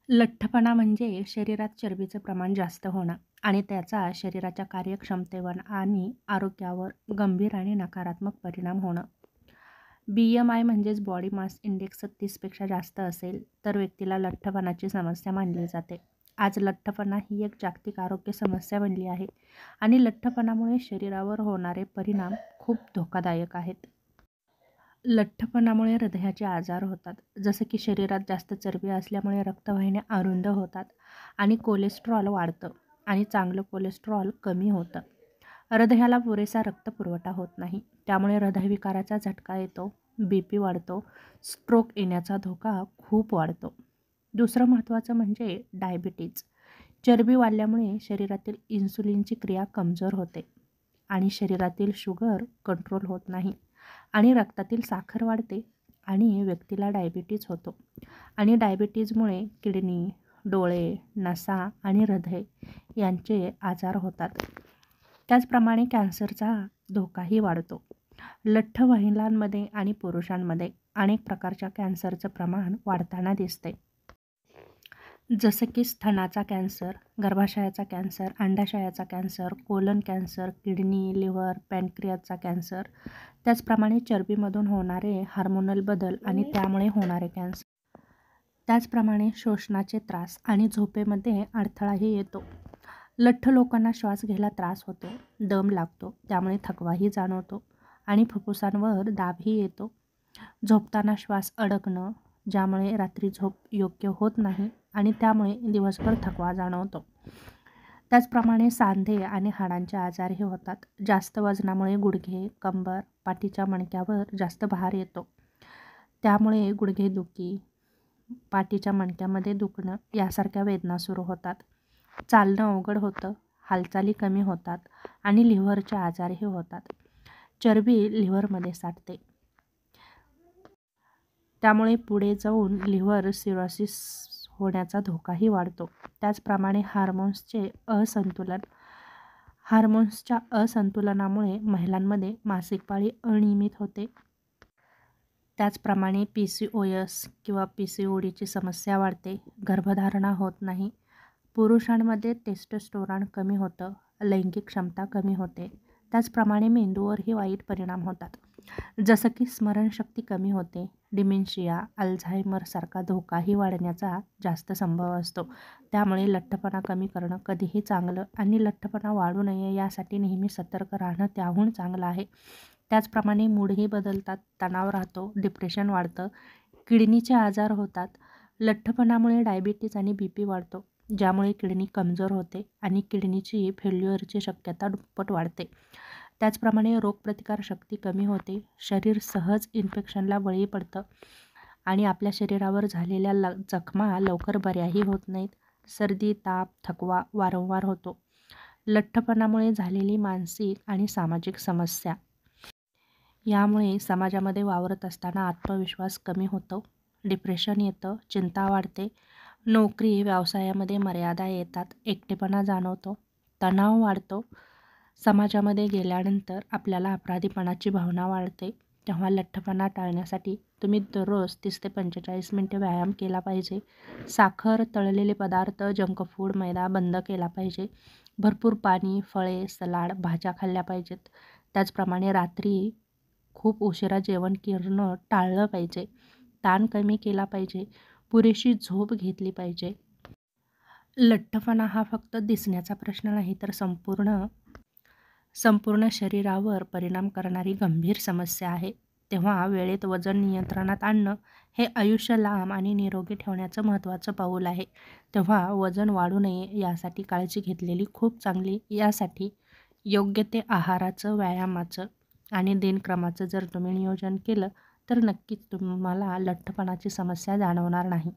लठ्ठपणा म्हणजे शरीरात चरबीचं प्रमाण जास्त होणं आणि त्याचा शरीराच्या कार्यक्षमतेवर आणि आरोग्यावर गंभीर आणि नकारात्मक परिणाम होणं. BMI म्हणजेच बॉडी मास इंडेक्स 30पेक्षा जास्त असेल तर व्यक्तीला लठ्ठपणाची समस्या मानली जाते. आज लठ्ठपणा ही एक जागतिक आरोग्य समस्या बनली आहे आणि लठ्ठपणामुळे शरीरावर होणारे परिणाम खूप धोकादायक आहेत. लठ्ठपणामुळे हृदयाचे आजार होतात, जसं की शरीरात जास्त चरबी असल्यामुळे रक्तवाहिन्या अरुंद होतात आणि कोलेस्ट्रॉल वाढतं आणि चांगलं कोलेस्ट्रॉल कमी होतं. हृदयाला पुरेसा रक्तपुरवठा होत नाही, त्यामुळे हृदयविकाराचा झटका येतो, BP वाढतो, स्ट्रोक येण्याचा धोका खूप वाढतो. दुसरं महत्त्वाचं म्हणजे डायबिटीज. चरबी वाढल्यामुळे शरीरातील इन्सुलिनची क्रिया कमजोर होते आणि शरीरातील शुगर कंट्रोल होत नाही आणि रक्तातील साखर वाढते आणि व्यक्तीला डायबिटीज होतो आणि डायबिटीजमुळे किडनी, डोळे, नसा आणि हृदय यांचे आजार होतात. त्याचप्रमाणे कॅन्सरचा धोकाही वाढतो. लठ्ठ महिलांमध्ये आणि पुरुषांमध्ये अनेक प्रकारच्या कॅन्सरचं प्रमाण वाढताना दिसते, जसं की स्तनाचा कॅन्सर, गर्भाशयाचा कॅन्सर, अंडाशयाचा cancer, colon cancer, kidney, liver, पॅनक्रियाचा कॅन्सर. त्याचप्रमाणे चरबीमधून होणारे हार्मोनल बदल आणि त्यामुळे होणारे कॅन्सर. त्याचप्रमाणे श्वसनाचे त्रास आणि झोपेमध्ये अडथळाही येतो. लठ्ठ लोकांना श्वास घ्यायला त्रास होतो, दम लागतो, त्यामुळे थकवाही जाणवतो आणि फुफ्फुसांवर दाबही येतो. झोपताना श्वास अडकणं, ज्यामुळे रात्री झोप योग्य होत नाही आणि त्यामुळे दिवसभर थकवा जाणवतो. त्याचप्रमाणे सांधे आणि हाडांचे आजारही होतात. जास्त वजनामुळे गुडघे, कंबर, पाठीच्या मणक्यावर जास्त भार येतो, त्यामुळे गुडघेदुखी, पाठीच्या मणक्यामध्ये दुखणं यासारख्या वेदना सुरू होतात. चालणं अवघड होतं, हालचाली कमी होतात आणि लिव्हरचे आजारही होतात. चरबी लिव्हरमध्ये साठते, त्यामुळे पुढे जाऊन लिव्हर सिरोसिस होण्याचा धोकाही वाढतो. त्याचप्रमाणे हार्मोन्सच्या असंतुलनामुळे महिलांमध्ये मासिक पाळी अनियमित होते. त्याचप्रमाणे PCOS किंवा PCODची समस्या वाढते, गर्भधारणा होत नाही. पुरुषांमध्ये टेस्टोस्टेरॉन कमी होतं, लैंगिक क्षमता कमी होते. त्याचप्रमाणे मेंदूवरही वाईट परिणाम होतात, जसं की स्मरणशक्ती कमी होते. डिमेन्शिया, अल्झायमरसारखा धोकाही वाढण्याचा जास्त संभव असतो. त्यामुळे लठ्ठपणा कमी करणं कधीही चांगलं आणि लठ्ठपणा वाढू नये यासाठी नेहमी सतर्क राहणं त्याहून चांगलं आहे. त्याचप्रमाणे मूडही बदलतात, तणाव राहतो, डिप्रेशन वाढतं, किडनीचे आजार होतात. लठ्ठपणामुळे डायबिटीज आणि BP वाढतो, ज्यामुळे किडनी कमजोर होते आणि किडनीची फेल्युअरची शक्यता दुप्पट वाढते. त्याचप्रमाणे रोगप्रतिकारशक्ती कमी होते, शरीर सहज इन्फेक्शनला बळी पडतं आणि आपल्या शरीरावर झालेल्या जखमा लवकर बऱ्याही होत नाहीत. सर्दी, ताप, थकवा वारंवार होतो. लठ्ठपणामुळे झालेली मानसिक आणि सामाजिक समस्या. यामुळे समाजामध्ये वावरत असताना आत्मविश्वास कमी होतो, डिप्रेशन येतं, चिंता वाढते, नोकरी व्यवसायामध्ये मर्यादा येतात, एकटेपणा जाणवतो, तणाव वाढतो. समाजामध्ये गेल्यानंतर आपल्याला अपराधीपणाची भावना वाढते. तेव्हा लठ्ठपणा टाळण्यासाठी तुम्ही दररोज 30 ते 45 मिनिटे व्यायाम केला पाहिजे. साखर, तळलेले पदार्थ, जंक फूड, मैदा बंद केला पाहिजे. भरपूर पाणी, फळे, सलाड, भाज्या खाल्ल्या पाहिजेत. त्याचप्रमाणे रात्री खूप उशिरा जेवण करणं टाळलं पाहिजे. ताण कमी केला पाहिजे. पुरेशी झोप घेतली पाहिजे. लठ्ठपणा हा फक्त दिसण्याचा प्रश्न नाही, तर संपूर्ण शरीरावर परिणाम करणारी गंभीर समस्या आहे. तेव्हा वेळेत वजन नियंत्रणात आणणं हे आयुष्य लांब आणि निरोगी ठेवण्याचं महत्त्वाचं पाऊल आहे. तेव्हा वजन वाढू नये यासाठी काळजी घेतलेली खूप चांगली. यासाठी योग्य ते आहाराचं, व्यायामाचं आणि दिनक्रमाचं जर तुम्ही नियोजन केलं तर नक्कीच तुम्हाला लठ्ठपणाची समस्या जाणवणार नाही.